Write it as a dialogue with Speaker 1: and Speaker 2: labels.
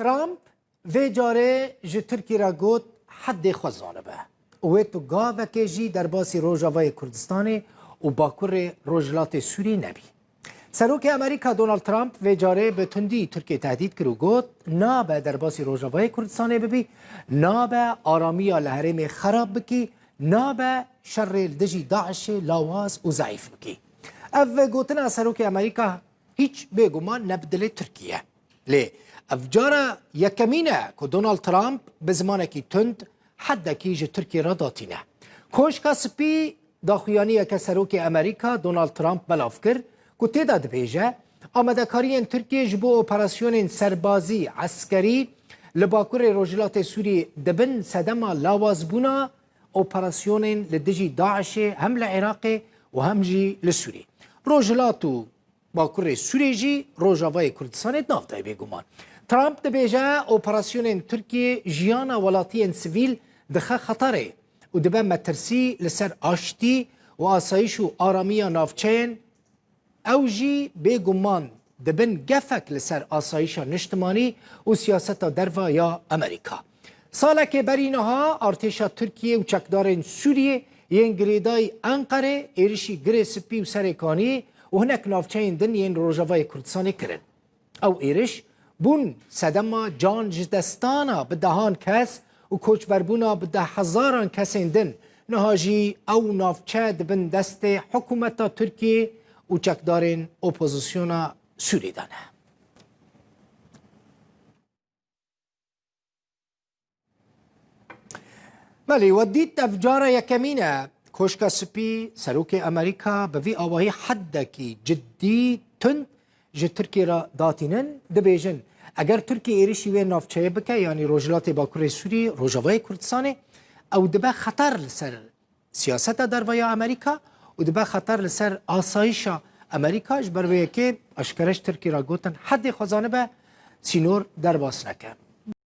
Speaker 1: ترامپ وی جاره جی ترکی را گوت حد خوزانه به و تو گاوه که جی در باسی روژاوای کردستان و باکور روجلات سوری نبی. سروک امریکا دونالد ترامپ وی جاره به تندی ترکیه تهدید کرد و گوت نابه در باسی روژاوای کردستان ببی، نابه آرامی لحرم خراب بکی، نابه شر دجی داعش لاواز و ضعیف بکی. او گوتنا سروک امریکا هیچ بگمان نبدل ترکیه. لی افجارا یکمینه که دونالد ترامپ به زمانه کی تند حد کیج ترکیه را داتینه. کوشکا سپی داخویانی که سروک امریکا دونالد ترامپ بلاف کرد که تعداد بیجه آمدکاری ترکیه جبو اپراسیون سربازی عسکری لباکور روجلات سوری دبن صدما لاوازبونا اپراسیون لدجی داعش هم لعراق و هم جی لسوری. روجلاتو باکور سوری جی روجاوای کردستان نافده بگومان. ترامپ دبیجه اپراسیون ترکیه جیانا ولاتین سویل دخه خطره و دبه مترسی لسر آشتی و آسایش و آرامی نافچین او جی بگومان دبن گفک لسر آسایش نشتمانی و سیاست دروا یا امریکا. ساله که برینها ارتشا ترکیه و چکدار سوریه ین گریدای انقره ایرشی گره سپی و سرکانی و هنک نافچین دن ین روجاوای کردستان کرن. او ایرش بون صدما جان جدستانا به دهان کس و کوچبربونا به 10,000 کسین دن نهاجی او نافچه دبن دست حکومت ترکیه و چکدارین اپوزیسیونا سوری دانه. بله ودید افجار یکمینه کوشکا سپی سروک امریکا به وی آواهی حدکی جدی تند جه ترکیه را داتینن دبیجن اگر ترکیه ایرشی و نافچه بکه یعنی روجلات باکور سوری روجاوای کردستانه او دبه خطر لسر سیاست دروای امریکا و دبه خطر لسر آسایش امریکاش برویه که اشکرش ترکیه را گوتن حد خزانه به سینور در باس نکه.